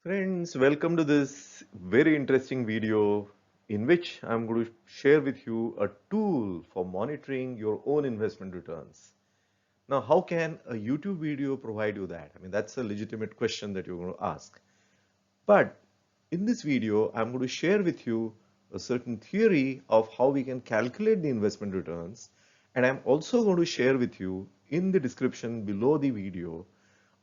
Friends, welcome to this very interesting video in which I'm going to share with you a tool for monitoring your own investment returns. Now, how can a YouTube video provide you that? I mean, that's a legitimate question that you're going to ask. But in this video, I'm going to share with you a certain theory of how we can calculate the investment returns. And I'm also going to share with you in the description below the video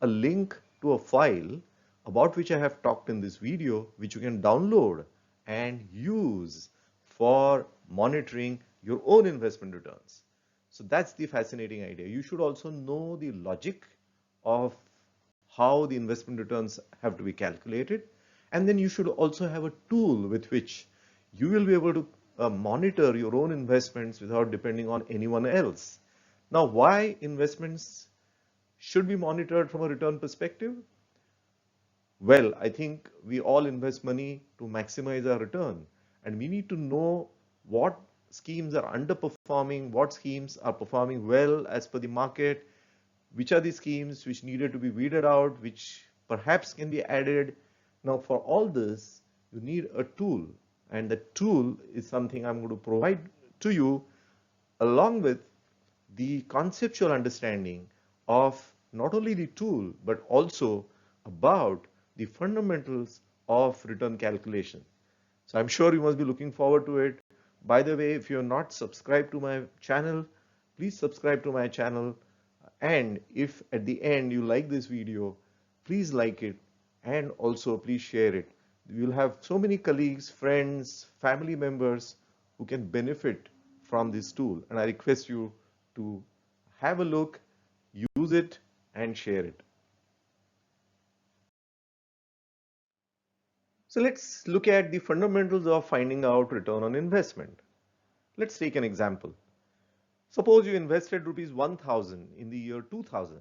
a link to a file about which I have talked in this video, which you can download and use for monitoring your own investment returns. So that's the fascinating idea. You should also know the logic of how the investment returns have to be calculated. And then you should also have a tool with which you will be able to monitor your own investments without depending on anyone else. Now, why investments should be monitored from a return perspective? Well, I think we all invest money to maximize our return, and we need to know what schemes are underperforming, what schemes are performing well as per the market, which are the schemes which needed to be weeded out, which perhaps can be added. Now, for all this, you need a tool, and the tool is something I'm going to provide to you along with the conceptual understanding of not only the tool, but also about the fundamentals of return calculation. So I'm sure you must be looking forward to it. By the way, if you're not subscribed to my channel, please subscribe to my channel. And if at the end you like this video, please like it and also please share it. You'll have so many colleagues, friends, family members who can benefit from this tool. And I request you to have a look, use it, and share it. So let's look at the fundamentals of finding out return on investment. Let's take an example. Suppose you invested rupees 1000 in the year 2000.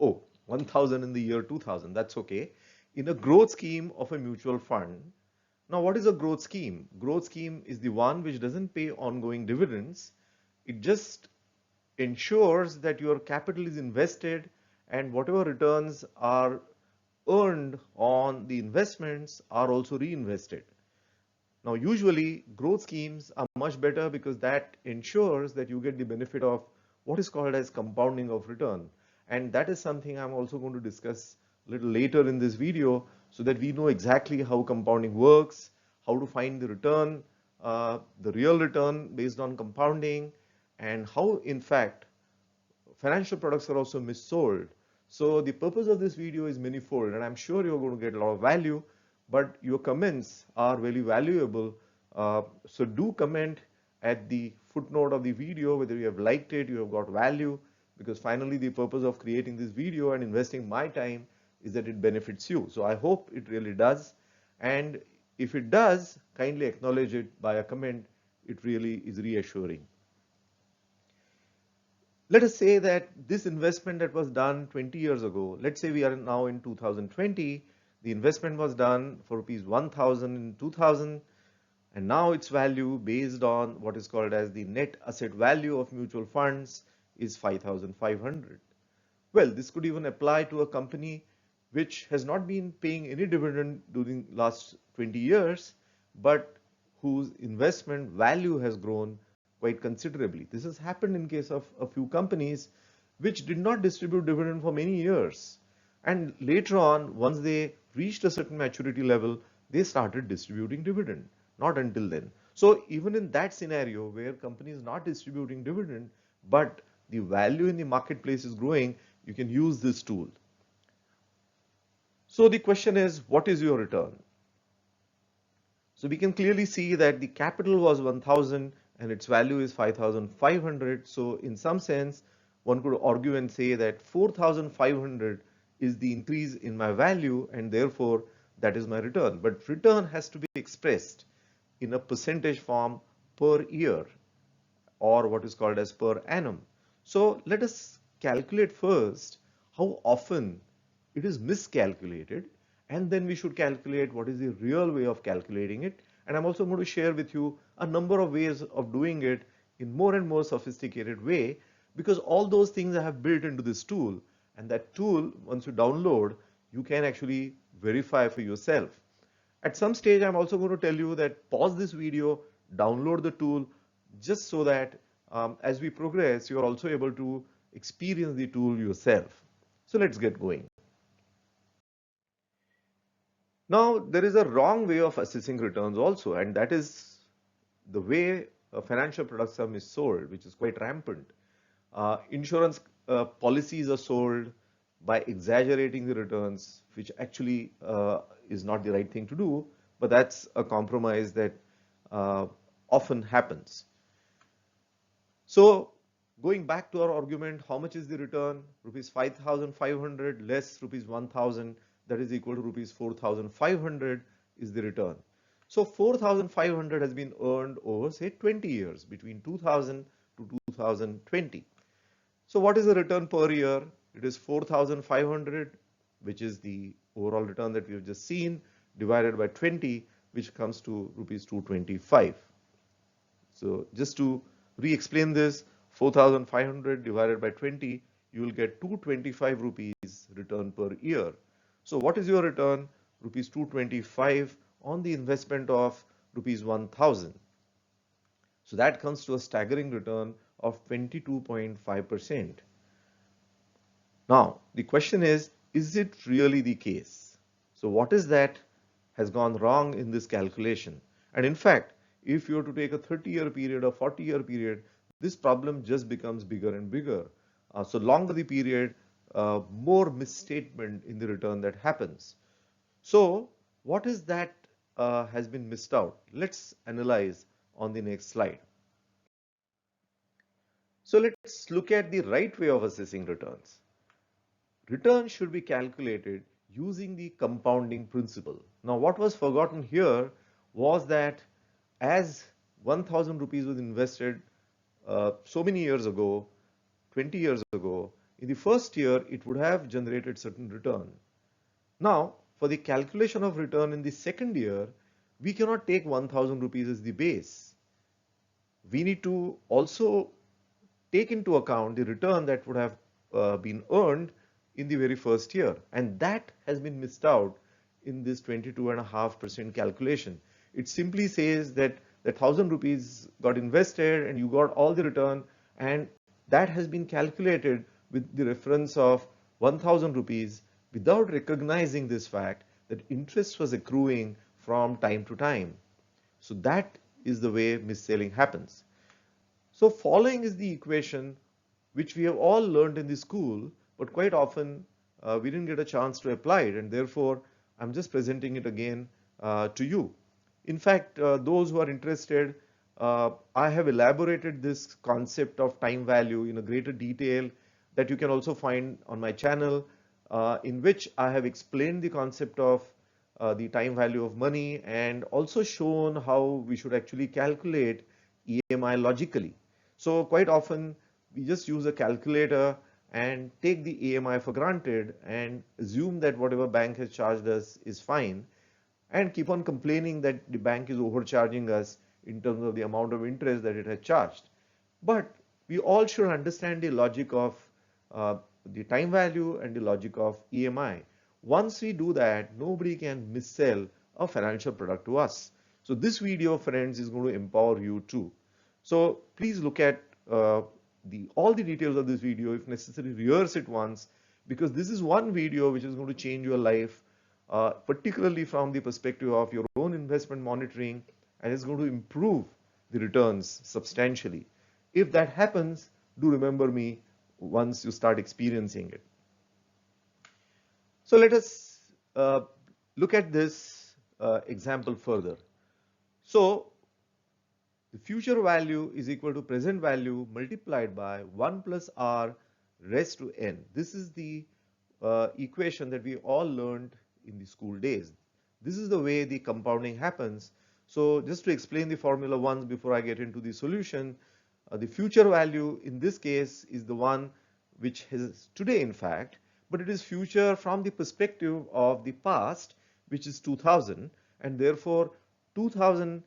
Oh, 1000 in the year 2000, that's okay. In a growth scheme of a mutual fund. Now, what is a growth scheme? Growth scheme is the one which doesn't pay ongoing dividends. It just ensures that your capital is invested and whatever returns are earned on the investments are also reinvested. Now, usually growth schemes are much better because that ensures that you get the benefit of what is called as compounding of return. And that is something I'm also going to discuss a little later in this video so that we know exactly how compounding works, how to find the return, the real return based on compounding, and how, in fact, financial products are also missold. So the purpose of this video is manifold, and I'm sure you're going to get a lot of value, but your comments are very valuable. So do comment at the footnote of the video whether you have liked it, you have got value, because finally the purpose of creating this video and investing my time is that it benefits you. So I hope it really does. And if it does, kindly acknowledge it by a comment. It really is reassuring. Let us say that this investment that was done 20 years ago, let's say we are now in 2020, the investment was done for rupees 1000 in 2000, and now its value based on what is called as the net asset value of mutual funds is 5500. Well, this could even apply to a company which has not been paying any dividend during last 20 years, but whose investment value has grown quite considerably. This has happened in case of a few companies which did not distribute dividend for many years. And later on, once they reached a certain maturity level, they started distributing dividend. Not until then. So even in that scenario where company is not distributing dividend, but the value in the marketplace is growing, you can use this tool. So the question is, what is your return? So we can clearly see that the capital was 1000 and its value is 5500. So in some sense, one could argue and say that 4500 is the increase in my value and therefore that is my return. But return has to be expressed in a percentage form per year or what is called as per annum. So let us calculate first how often it is miscalculated, and then we should calculate what is the real way of calculating it. And I'm also going to share with you a number of ways of doing it in more and more sophisticated way, because all those things I have built into this tool, and that tool, once you download, you can actually verify for yourself. At some stage, I'm also going to tell you that pause this video, download the tool, just so that as we progress, you're also able to experience the tool yourself. So let's get going. Now, there is a wrong way of assessing returns also, and that is the way financial products are missold, which is quite rampant. Insurance policies are sold by exaggerating the returns, which actually is not the right thing to do, but that's a compromise that often happens. So going back to our argument, how much is the return? Rupees 5,500 less rupees 1,000, that is equal to rupees 4,500 is the return. So 4,500 has been earned over, say, 20 years, between 2000 to 2020. So what is the return per year? It is 4,500, which is the overall return that we have just seen, divided by 20, which comes to rupees 225. So just to re-explain this, 4,500 divided by 20, you will get 225 rupees return per year. So what is your return? Rupees 225 on the investment of rupees 1,000. So that comes to a staggering return of 22.5%. Now, the question is it really the case? So what is that has gone wrong in this calculation? And in fact, if you were to take a 30-year period or 40-year period, this problem just becomes bigger and bigger. So longer the period, more misstatement in the return that happens. So what is that has been missed out? Let's analyze on the next slide. So let's look at the right way of assessing returns. Return should be calculated using the compounding principle. Now, what was forgotten here was that as 1,000 rupees was invested so many years ago, 20 years ago, in the first year, it would have generated certain return. Now, for the calculation of return in the second year, we cannot take 1,000 rupees as the base. We need to also take into account the return that would have been earned in the very first year, and that has been missed out in this 22.5% calculation. It simply says that the 1,000 rupees got invested and you got all the return, and that has been calculated with the reference of 1,000 rupees without recognizing this fact that interest was accruing from time to time. So that is the way mis-selling happens. So following is the equation which we have all learned in the school, but quite often we didn't get a chance to apply it, and therefore I'm just presenting it again to you. In fact, those who are interested, I have elaborated this concept of time value in a greater detail that you can also find on my channel, in which I have explained the concept of the time value of money and also shown how we should actually calculate EMI logically. So quite often we just use a calculator and take the EMI for granted and assume that whatever bank has charged us is fine, and keep on complaining that the bank is overcharging us in terms of the amount of interest that it has charged. But we all should understand the logic of the time value and the logic of EMI. Once we do that, nobody can missell a financial product to us. So this video, friends, is going to empower you too. So please look at all the details of this video. If necessary, rehearse it once, because this is one video which is going to change your life, particularly from the perspective of your own investment monitoring, and is going to improve the returns substantially. If that happens, do remember me once you start experiencing it. So let us look at this example further. So the future value is equal to present value multiplied by 1 plus r raised to n. This is the equation that we all learned in the school days. This is the way the compounding happens. So just to explain the formula once before I get into the solution, the future value in this case is the one which is today, in fact, but it is future from the perspective of the past, which is 2000, and therefore 2000,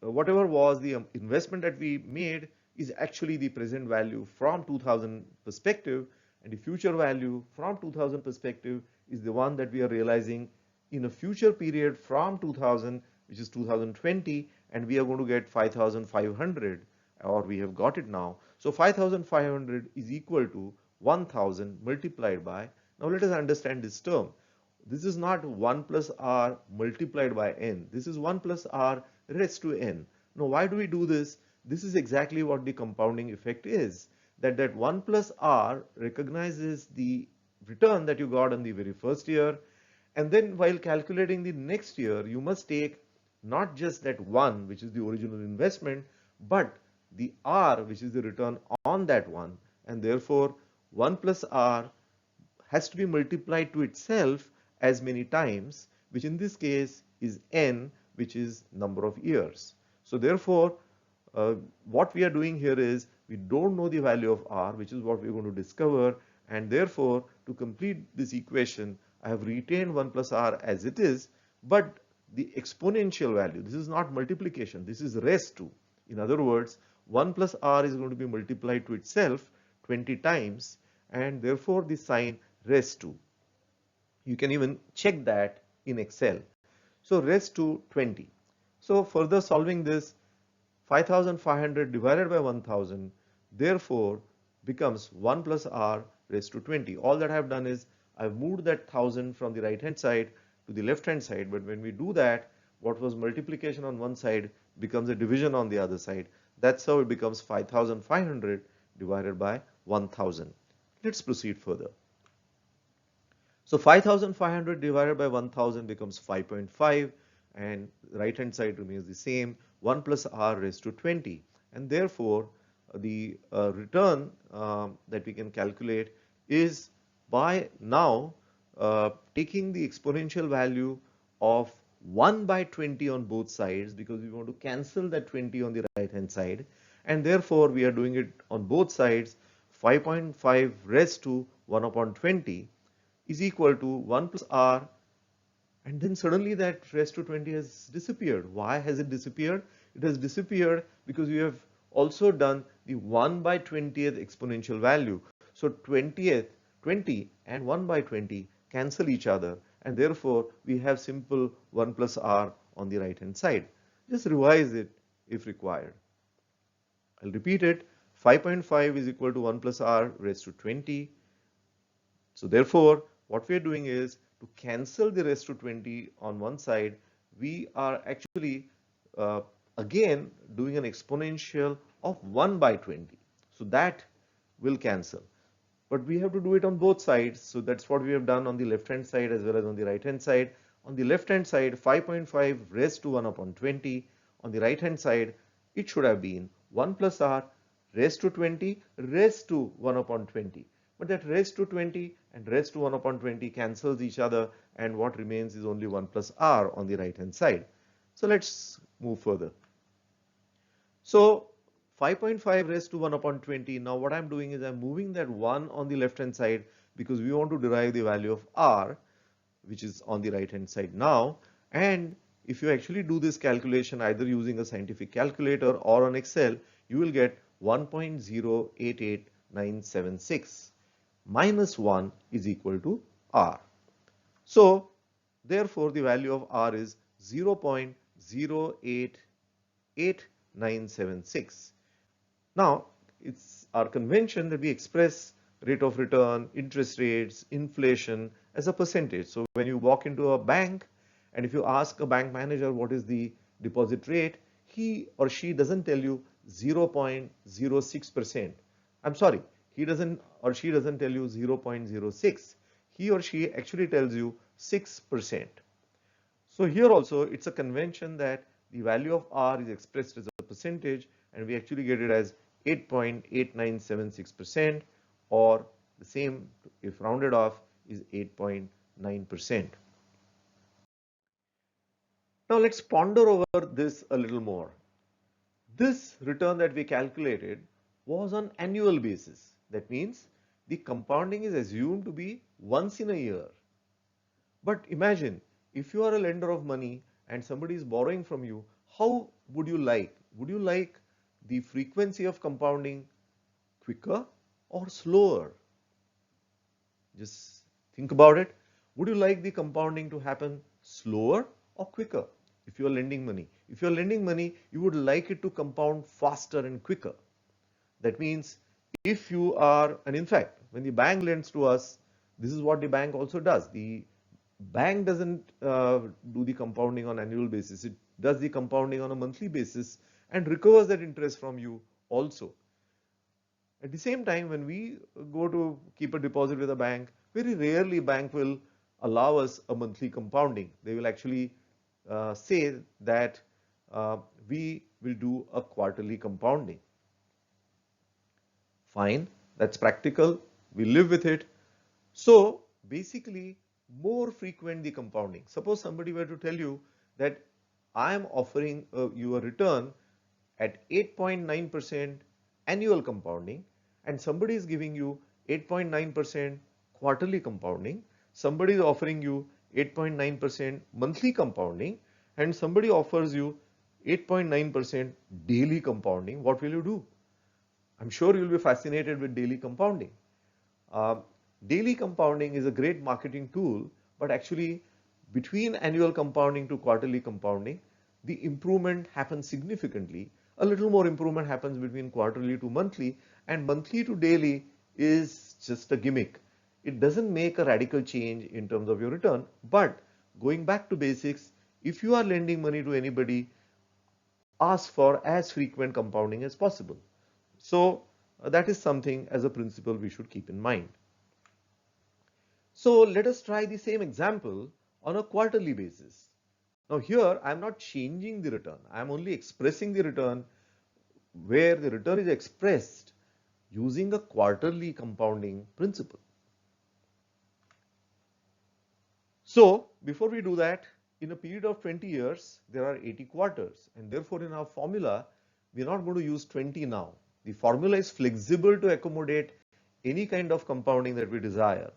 whatever was the investment that we made is actually the present value from 2000 perspective, and the future value from 2000 perspective is the one that we are realizing in a future period from 2000, which is 2020, and we are going to get 5,500, or we have got it now. So 5,500 is equal to 1,000 multiplied by, now let us understand this term. This is not 1 plus r multiplied by n. This is 1 plus r raised to n. Now, why do we do this? This is exactly what the compounding effect is. That 1 plus r recognizes the return that you got in the very first year, and then while calculating the next year, you must take not just that 1, which is the original investment, but the r, which is the return on that one, and therefore 1 plus r has to be multiplied to itself as many times, which in this case is n, which is number of years. So therefore, what we are doing here is we don't know the value of r, which is what we're going to discover, and therefore to complete this equation, I have retained 1 plus r as it is, but the exponential value, this is not multiplication, this is raised to. In other words, 1 plus r is going to be multiplied to itself 20 times, and therefore the sign raised to. You can even check that in Excel. So raised to 20. So further solving this, 5,500 divided by 1,000 therefore becomes 1 plus r raised to 20. All that I have done is I've moved that 1,000 from the right hand side to the left hand side, but when we do that, what was multiplication on one side becomes a division on the other side. That's how it becomes 5,500 divided by 1,000. Let's proceed further. So 5,500 divided by 1,000 becomes 5.5, and right hand side remains the same, 1 plus r raised to 20, and therefore the return that we can calculate is by now taking the exponential value of 1 by 20 on both sides, because we want to cancel that 20 on the right hand side, and therefore we are doing it on both sides. 5.5 raised to 1 upon 20 is equal to 1 plus r, and then suddenly that raised to 20 has disappeared. Why has it disappeared? It has disappeared because we have also done the 1 by 20th exponential value. So 20 and 1 by 20 cancel each other, and therefore we have simple 1 plus r on the right hand side. Just revise it if required. I'll repeat it. 5.5 is equal to 1 plus r raised to 20. So therefore, what we are doing is to cancel the raised to 20 on one side, we are actually again doing an exponential of 1 by 20. So that will cancel. But we have to do it on both sides. So that's what we have done on the left hand side as well as on the right hand side. On the left hand side, 5.5 raised to 1 upon 20. On the right hand side, it should have been 1 plus r raised to 20 raised to 1 upon 20. But that raised to 20 and raised to 1 upon 20 cancels each other, and what remains is only 1 plus r on the right hand side. So let's move further. So 5.5 raised to 1 upon 20. Now what I'm doing is I'm moving that 1 on the left hand side because we want to derive the value of r, which is on the right hand side now. And if you actually do this calculation either using a scientific calculator or on Excel, you will get 1.088976 minus 1 is equal to r. So therefore the value of r is 0.088976. Now it's our convention that we express rate of return, interest rates, inflation as a percentage. So when you walk into a bank and if you ask a bank manager what is the deposit rate, he or she doesn't tell you 0.06%. I'm sorry, he doesn't or she doesn't tell you 0.06. He or she actually tells you 6%. So here also it's a convention that the value of r is expressed as a percentage, and we actually get it as 8.8976%, or the same if rounded off is 8.9%. Now let's ponder over this a little more. This return that we calculated was on annual basis. That means the compounding is assumed to be once in a year. But imagine if you are a lender of money and somebody is borrowing from you, how would you like? Would you like the frequency of compounding quicker or slower? Just think about it. Would you like the compounding to happen slower or quicker if you are lending money? If you are lending money, you would like it to compound faster and quicker. That means if you are, and in fact, when the bank lends to us, this is what the bank also does. The bank doesn't do the compounding on annual basis. It does the compounding on a monthly basis and recovers that interest from you also. At the same time, when we go to keep a deposit with a bank, very rarely bank will allow us a monthly compounding. They will actually say that we will do a quarterly compounding. Fine, that's practical. We live with it. So basically, more frequent the compounding. Suppose somebody were to tell you that I am offering you a return at 8.9% annual compounding, and somebody is giving you 8.9% quarterly compounding, somebody is offering you 8.9% monthly compounding, and somebody offers you 8.9% daily compounding. What will you do? I'm sure you'll be fascinated with daily compounding. Uh, Daily compounding is a great marketing tool, but actually between annual compounding to quarterly compounding, the improvement happens significantly. A little more improvement happens between quarterly to monthly, and monthly to daily is just a gimmick. It doesn't make a radical change in terms of your return, but going back to basics, if you are lending money to anybody, ask for as frequent compounding as possible. So that is something as a principle we should keep in mind. So let us try the same example on a quarterly basis. Now here I am not changing the return, I am only expressing the return where the return is expressed using a quarterly compounding principle. So before we do that, in a period of 20 years, there are 80 quarters, and therefore in our formula, we are not going to use 20 now. The formula is flexible to accommodate any kind of compounding that we desire,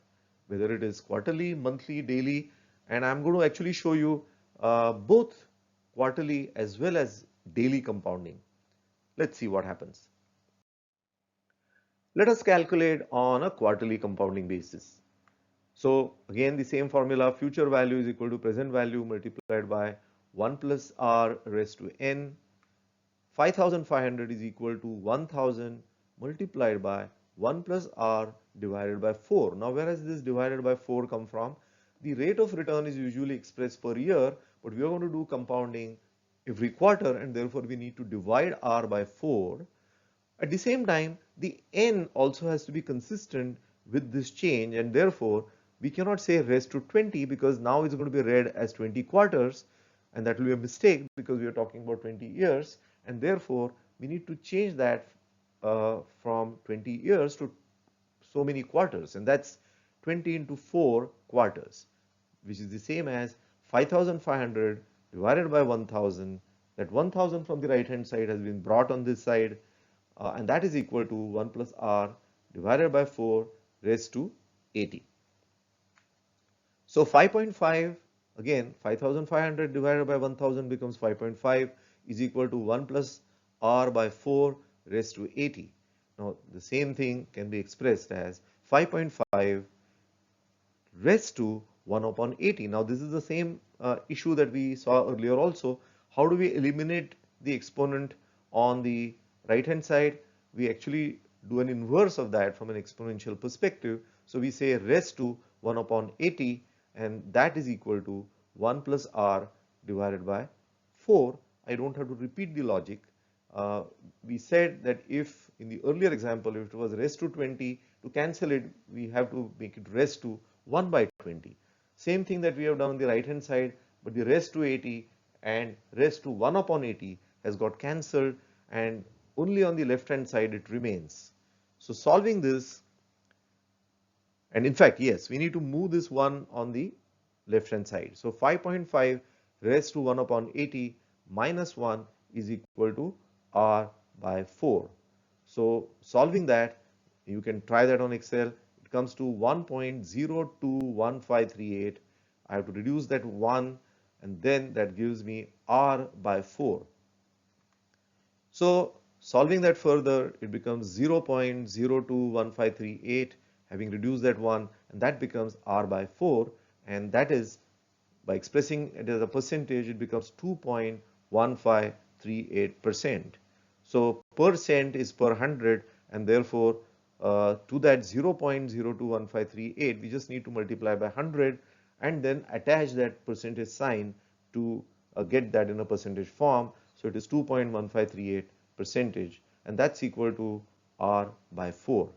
whether it is quarterly, monthly, daily, and I'm going to actually show you both quarterly as well as daily compounding. Let's see what happens. Let us calculate on a quarterly compounding basis. So again, the same formula, future value is equal to present value multiplied by 1 plus r raised to n. 5,500 is equal to 1,000 multiplied by 1 plus r divided by 4. Now, where has this divided by 4 come from? The rate of return is usually expressed per year, but we are going to do compounding every quarter, and therefore we need to divide r by 4. At the same time, the n also has to be consistent with this change, and therefore we cannot say raised to 20 because now it's going to be read as 20 quarters, and that will be a mistake because we are talking about 20 years, and therefore we need to change that from 20 years to so many quarters, and that's 20 into 4 quarters, which is the same as 5,500 divided by 1,000. That 1,000 from the right hand side has been brought on this side, and that is equal to 1 plus r divided by 4 raised to 80. So 5.5, again 5,500 divided by 1,000 becomes 5.5 is equal to 1 plus r by 4 raised to 80. Now the same thing can be expressed as 5.5 raised to 1 upon 80. Now this is the same issue that we saw earlier also. How do we eliminate the exponent on the right hand side? We actually do an inverse of that from an exponential perspective. So we say raised to 1 upon 80, and that is equal to 1 plus r divided by 4. I don't have to repeat the logic. We said that if in the earlier example, if it was raised to 20, to cancel it, we have to make it raised to 1 by 20. Same thing that we have done on the right hand side, but the raised to 80 and raised to 1 upon 80 has got cancelled, and only on the left hand side it remains. So solving this, and in fact, yes, we need to move this 1 on the left hand side. So 5.5 raised to 1 upon 80 minus 1 is equal to r by 4. So solving that, you can try that on Excel. It comes to 1.021538. I have to reduce that 1, and then that gives me r by 4. So solving that further, it becomes 0.021538, having reduced that 1, and that becomes r by 4, and that is, by expressing it as a percentage, it becomes 2.1538%. So percent is per 100, and therefore to that 0.021538, we just need to multiply by 100 and then attach that percentage sign to get that in a percentage form. So it is 2.1538 percentage, and that's equal to R by 4.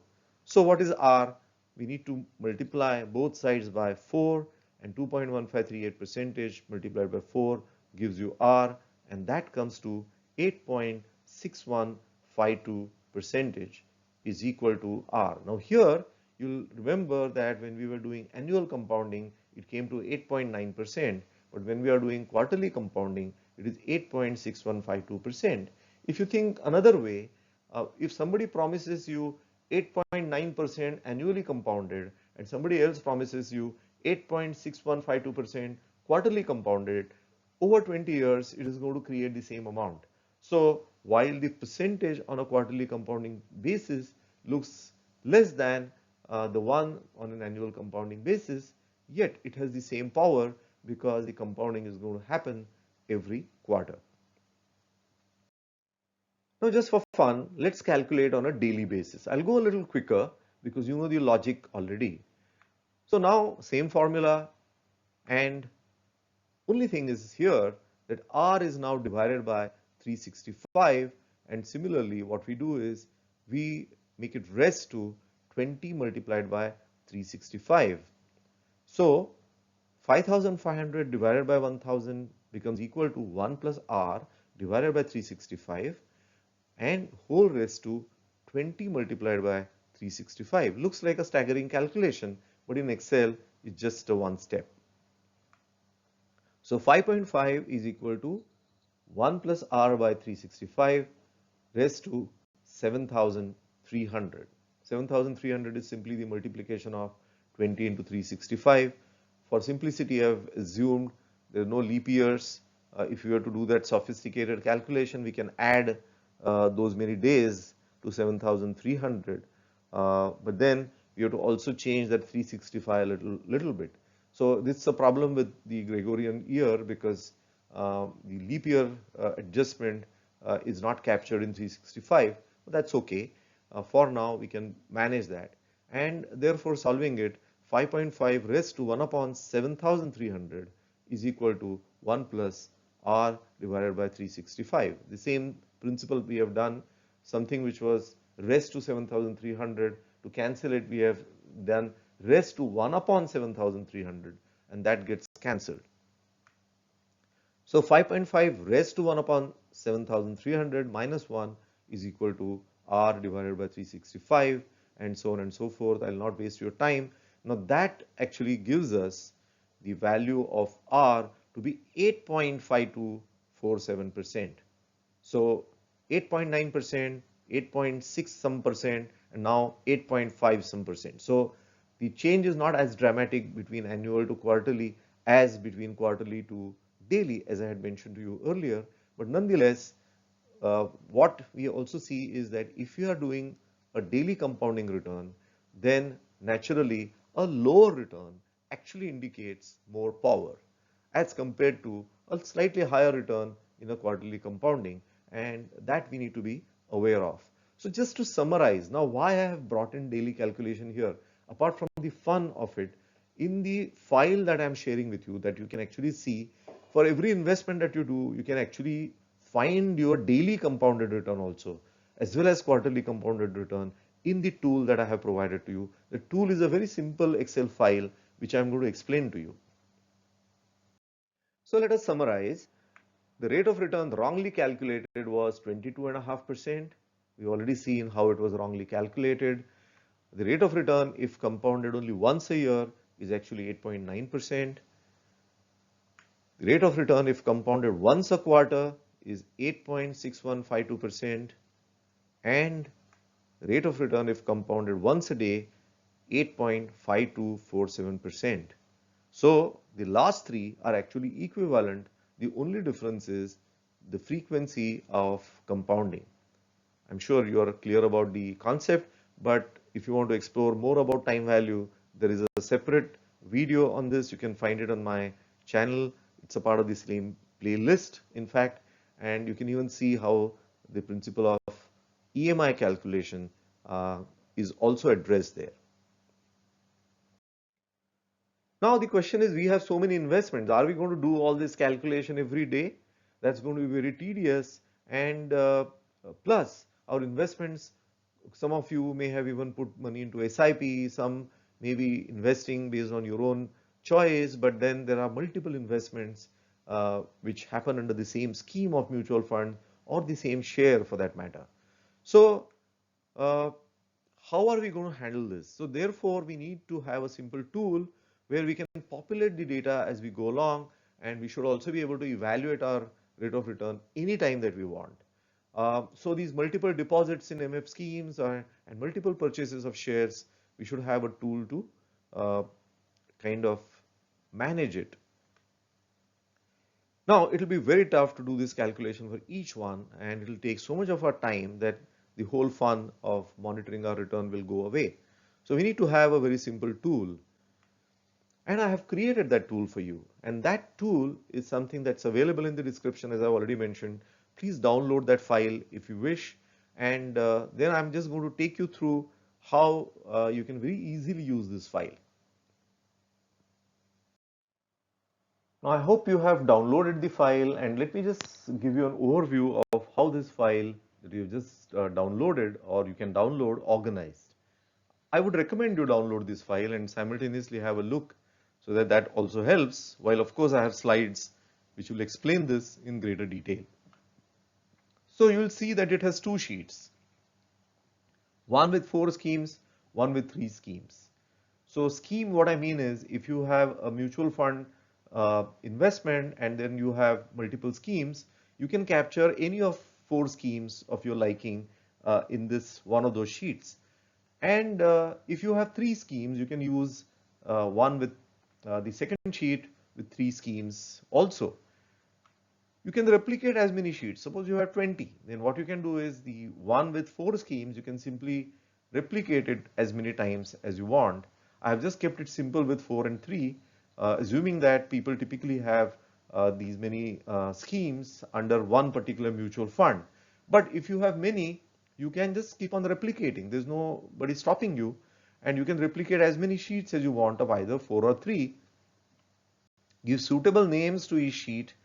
So what is R? We need to multiply both sides by 4, and 2.1538 percentage multiplied by 4 gives you R, and that comes to 8.6152 percentage is equal to R. Now here you'll remember that when we were doing annual compounding, it came to 8.9%, but when we are doing quarterly compounding, it is 8.6152%. If you think another way, if somebody promises you 8.9% annually compounded and somebody else promises you 8.6152% quarterly compounded, over 20 years it is going to create the same amount. So while the percentage on a quarterly compounding basis looks less than the one on an annual compounding basis, yet it has the same power because the compounding is going to happen every quarter. Now, just for fun, let's calculate on a daily basis. I'll go a little quicker because you know the logic already. So now, same formula, and only thing is here that R is now divided by 365, and similarly what we do is we make it rest to 20 multiplied by 365. So 5500 divided by 1000 becomes equal to 1 plus R divided by 365, and whole raised to 20 multiplied by 365. Looks like a staggering calculation, but in Excel it's just a one step. So 5.5 is equal to 1 plus R by 365 raised to 7300. 7300 is simply the multiplication of 20 into 365. For simplicity, I have assumed there are no leap years. If we were to do that sophisticated calculation, we can add those many days to 7300, but then we have to also change that 365 a little bit. So this is a problem with the Gregorian year because the leap year adjustment is not captured in 365, but that's okay. For now we can manage that, and therefore solving it, 5.5 raised to 1 upon 7300 is equal to 1 plus R divided by 365. The same principle we have done, something which was raised to 7300, to cancel it we have done raised to 1 upon 7300, and that gets cancelled. So 5.5 raised to 1 upon 7300 minus 1 is equal to R divided by 365, and so on and so forth. I'll not waste your time. Now that actually gives us the value of R to be 8.5247%. So 8.9%, 8.6 some percent, and now 8.5 some percent. So the change is not as dramatic between annual to quarterly as between quarterly to daily, as I had mentioned to you earlier. But nonetheless, what we also see is that if you are doing a daily compounding return, then naturally a lower return actually indicates more power as compared to a slightly higher return in a quarterly compounding, and that we need to be aware of. So just to summarize, now why I have brought in daily calculation here, apart from the fun of it, in the file that I am sharing with you, that you can actually see, for every investment that you do, you can actually find your daily compounded return also, as well as quarterly compounded return in the tool that I have provided to you. The tool is a very simple Excel file, which I am going to explain to you. So let us summarize. The rate of return wrongly calculated was 22.5%. We already seen how it was wrongly calculated. The rate of return if compounded only once a year is actually 8.9%. The rate of return if compounded once a quarter is 8.6152%, and rate of return if compounded once a day, 8.5247%. So the last three are actually equivalent. The only difference is the frequency of compounding. I'm sure you are clear about the concept, but if you want to explore more about time value, there is a separate video on this. You can find it on my channel. It's a part of the same playlist, in fact, and you can even see how the principle of EMI calculation is also addressed there. Now the question is, we have so many investments. Are we going to do all this calculation every day? That's going to be very tedious. And plus, our investments, some of you may have even put money into SIP, some may be investing based on your own choice, but then there are multiple investments which happen under the same scheme of mutual fund or the same share for that matter. So, how are we going to handle this? So therefore, we need to have a simple tool where we can populate the data as we go along, and we should also be able to evaluate our rate of return anytime that we want. So these multiple deposits in MF schemes and multiple purchases of shares, we should have a tool to kind of manage it. Now, it will be very tough to do this calculation for each one, and it will take so much of our time that the whole fun of monitoring our return will go away. So we need to have a very simple tool. And I have created that tool for you. And that tool is something that's available in the description, as I've already mentioned. Please download that file if you wish. And then I'm just going to take you through how you can very easily use this file. Now, I hope you have downloaded the file, and let me just give you an overview of how this file that you've just downloaded, or you can download, organized. I would recommend you download this file and simultaneously have a look, so that that also helps, while of course I have slides which will explain this in greater detail. So you will see that it has two sheets, one with 4 schemes, one with 3 schemes. So scheme, what I mean is, if you have a mutual fund investment and then you have multiple schemes, you can capture any of 4 schemes of your liking in this one of those sheets. And if you have 3 schemes, you can use one with the second sheet with 3 schemes also. You can replicate as many sheets. Suppose you have 20, then what you can do is the one with 4 schemes, you can simply replicate it as many times as you want. I have just kept it simple with 4 and 3, assuming that people typically have these many schemes under one particular mutual fund. But if you have many, you can just keep on replicating. There's nobody stopping you, and you can replicate as many sheets as you want of either 4 or 3. Give suitable names to each sheet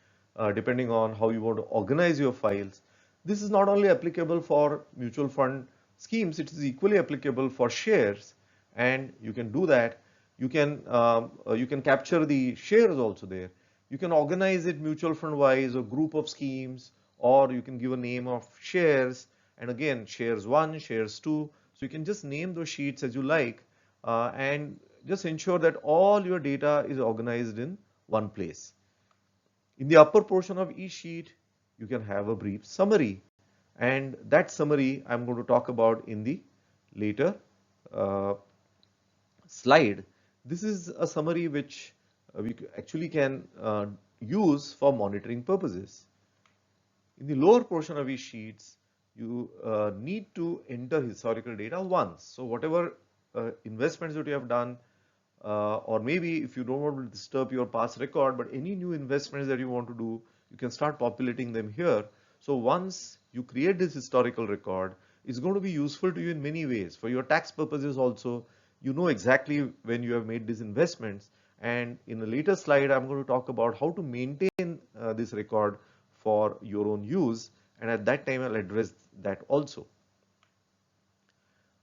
depending on how you want to organize your files. This is not only applicable for mutual fund schemes, it is equally applicable for shares, and you can do that. You can capture the shares also there. You can organize it mutual fund wise or group of schemes, or you can give a name of shares, and again shares 1, shares 2. So you can just name those sheets as you like, and just ensure that all your data is organized in one place. In the upper portion of each sheet, you can have a brief summary, and that summary I'm going to talk about in the later slide. This is a summary which we actually can use for monitoring purposes. In the lower portion of each sheets, you need to enter historical data once. So whatever investments that you have done, or maybe if you don't want to disturb your past record, but any new investments that you want to do, you can start populating them here. So once you create this historical record, it's going to be useful to you in many ways. For your tax purposes also, you know exactly when you have made these investments. And in a later slide, I'm going to talk about how to maintain this record for your own use. And at that time, I'll address that also.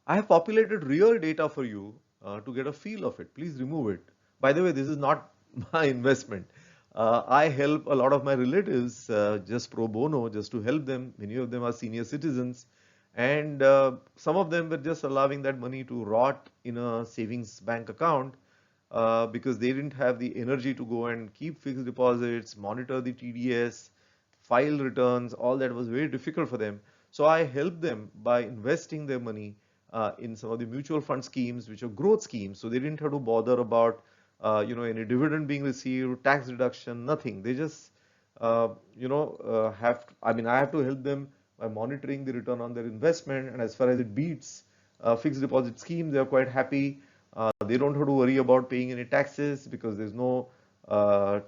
I have populated real data for you to get a feel of it. Please remove it. By the way, this is not my investment. I help a lot of my relatives just pro bono, just to help them. Many of them are senior citizens, and some of them were just allowing that money to rot in a savings bank account because they didn't have the energy to go and keep fixed deposits, monitor the TDS, file returns. All that was very difficult for them. So I helped them by investing their money in some of the mutual fund schemes, which are growth schemes. So they didn't have to bother about any dividend being received, tax deduction, nothing. They just I have to help them by monitoring the return on their investment, and as far as it beats fixed deposit scheme, they are quite happy. They don't have to worry about paying any taxes because there's no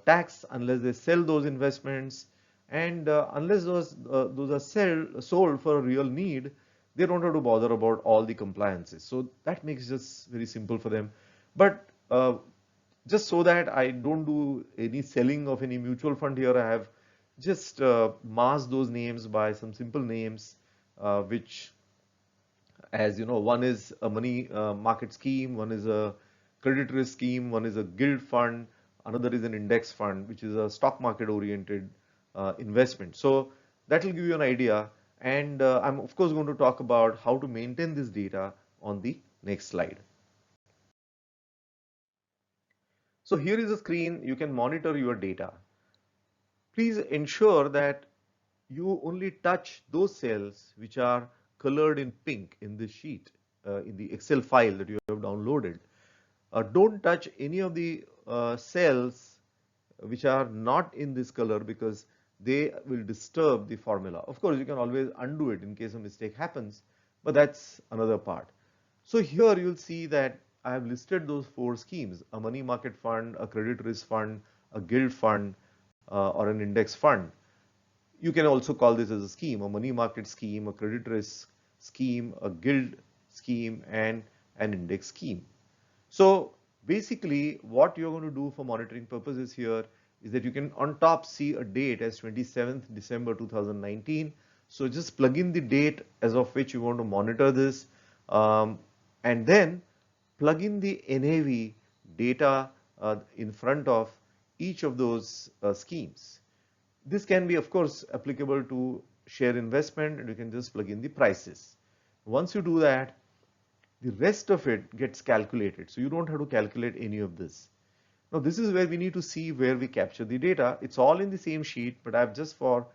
tax unless they sell those investments, and unless those are sold for a real need, they don't have to bother about all the compliances. So that makes just very simple for them. But just so that I don't do any selling of any mutual fund here, I have just masked those names by some simple names, which, as you know, one is a money market scheme, one is a credit risk scheme, one is a gilt fund, another is an index fund, which is a stock market oriented investment. So that will give you an idea. And I'm of course going to talk about how to maintain this data on the next slide. So here is a screen. You can monitor your data. Please ensure that you only touch those cells which are colored in pink in this sheet, in the Excel file that you have downloaded. Don't touch any of the cells which are not in this color, because they will disturb the formula. Of course, you can always undo it in case a mistake happens, but that's another part. So here you'll see that I have listed those 4 schemes: a money market fund, a credit risk fund, a gilt fund, or an index fund. You can also call this as a scheme: a money market scheme, a credit risk scheme, a gilt scheme, and an index scheme. So basically what you're going to do for monitoring purposes here is that you can on top see a date as 27th December 2019. So just plug in the date as of which you want to monitor this, and then plug in the NAV data in front of each of those schemes. This can be, of course, applicable to share investment, and you can just plug in the prices. Once you do that, the rest of it gets calculated. So you don't have to calculate any of this. Now this is where we need to see where we capture the data. It's all in the same sheet, but I've just for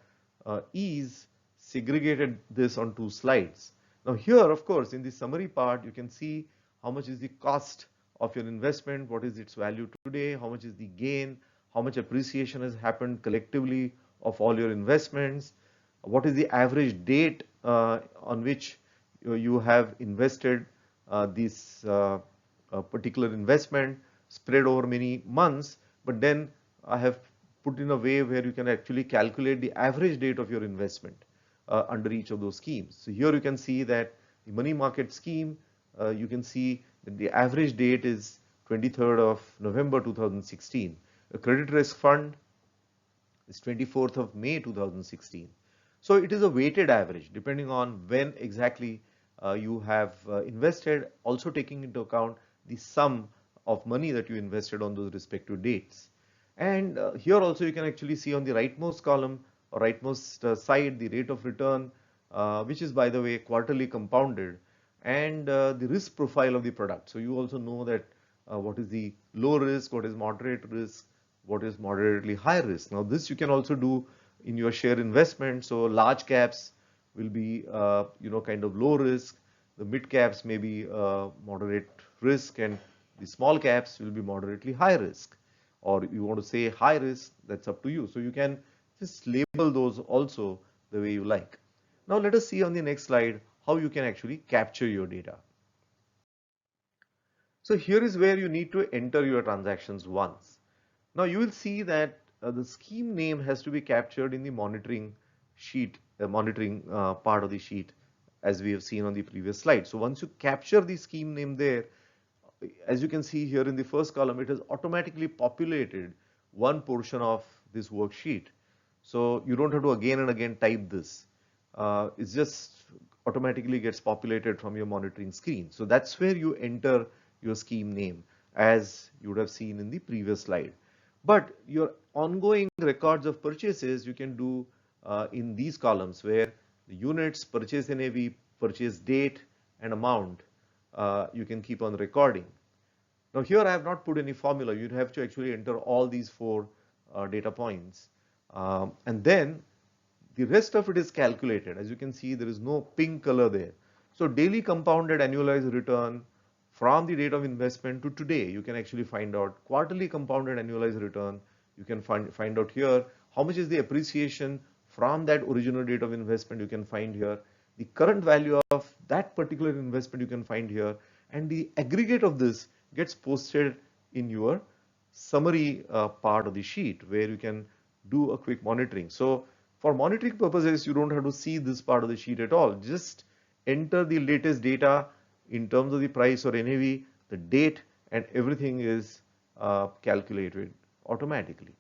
ease segregated this on 2 slides. Now here, of course, in the summary part, you can see how much is the cost of your investment, what is its value today, how much is the gain, how much appreciation has happened collectively of all your investments, what is the average date on which you have invested this particular investment spread over many months. But then I have put in a way where you can actually calculate the average date of your investment under each of those schemes. So here you can see that the money market scheme, you can see that the average date is 23rd of November 2016. A credit risk fund is 24th of May 2016. So it is a weighted average depending on when exactly you have invested, also taking into account the sum of money that you invested on those respective dates. And here also you can actually see on the rightmost column or rightmost side the rate of return, which is, by the way, quarterly compounded, and the risk profile of the product. So you also know that what is the low risk, what is moderate risk, what is moderately high risk. Now this you can also do in your share investment. So large caps will be kind of low risk, the mid caps may be moderate risk, and the small caps will be moderately high risk. Or you want to say high risk, that's up to you. So you can just label those also the way you like. Now let us see on the next slide how you can actually capture your data. So here is where you need to enter your transactions once. Now you will see that the scheme name has to be captured in the monitoring sheet, monitoring part of the sheet, as we have seen on the previous slide. So once you capture the scheme name there, as you can see here in the first column, it has automatically populated one portion of this worksheet. So you don't have to again and again type this. It just automatically gets populated from your monitoring screen. So that's where you enter your scheme name, as you would have seen in the previous slide. But your ongoing records of purchases you can do in these columns, where the units, purchase NAV, purchase date, and amount you can keep on recording. Now here I have not put any formula. You'd have to actually enter all these 4 data points, and then the rest of it is calculated. As you can see, there is no pink color there. So daily compounded annualized return from the date of investment to today, you can actually find out. Quarterly compounded annualized return, you can find out here. How much is the appreciation from that original date of investment, you can find here. The current value of that particular investment you can find here, and the aggregate of this gets posted in your summary part of the sheet where you can do a quick monitoring. So for monitoring purposes, you don't have to see this part of the sheet at all. Just enter the latest data in terms of the price or NAV, the date, and everything is calculated automatically.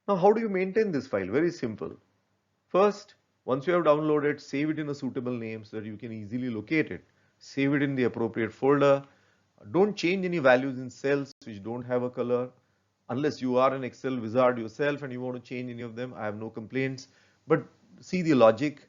Now, how do you maintain this file? Very simple. First, once you have downloaded, save it in a suitable name so that you can easily locate it. Save it in the appropriate folder. Don't change any values in cells which don't have a color. Unless you are an Excel wizard yourself and you want to change any of them, I have no complaints. But see the logic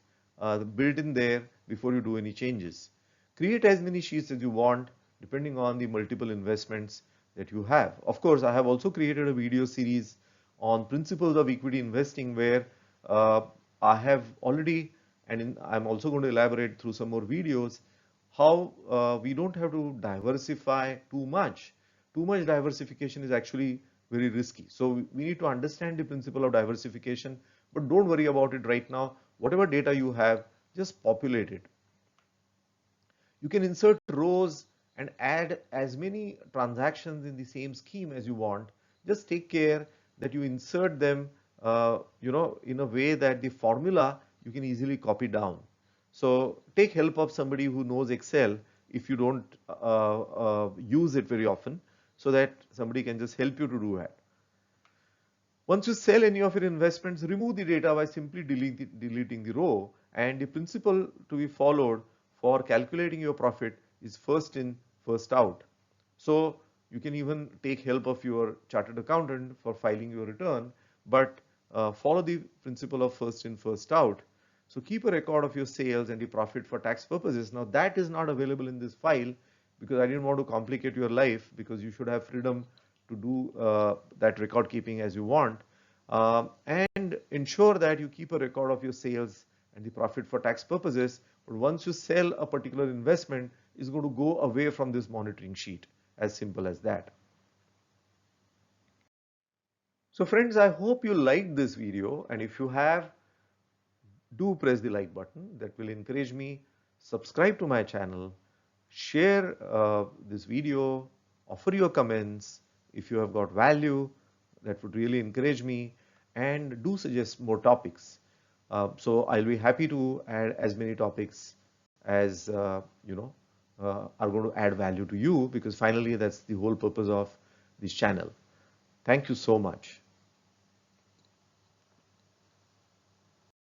built in there before you do any changes. Create as many sheets as you want depending on the multiple investments that you have. Of course, I have also created a video series on principles of equity investing where uh, I have already, and I'm also going to elaborate through some more videos, how we don't have to diversify too much. Too much diversification is actually very risky. So we need to understand the principle of diversification, but don't worry about it right now. Whatever data you have, just populate it. You can insert rows and add as many transactions in the same scheme as you want. Just take care that you insert them, in a way that the formula you can easily copy down. So take help of somebody who knows Excel if you don't use it very often, so that somebody can just help you to do that. Once you sell any of your investments, remove the data by simply deleting the row, and the principle to be followed for calculating your profit is first in, first out. So you can even take help of your chartered accountant for filing your return, but follow the principle of first in, first out. So keep a record of your sales and the profit for tax purposes. Now that is not available in this file because I didn't want to complicate your life, because you should have freedom to do that record keeping as you want, and ensure that you keep a record of your sales and the profit for tax purposes. But once you sell a particular investment, it's going to go away from this monitoring sheet. As simple as that. So friends, I hope you liked this video, and if you have, do press the like button. That will encourage me. Subscribe to my channel, share this video, offer your comments. If you have got value, that would really encourage me, and do suggest more topics. So I'll be happy to add as many topics as are going to add value to you, because finally that's the whole purpose of this channel. Thank you so much.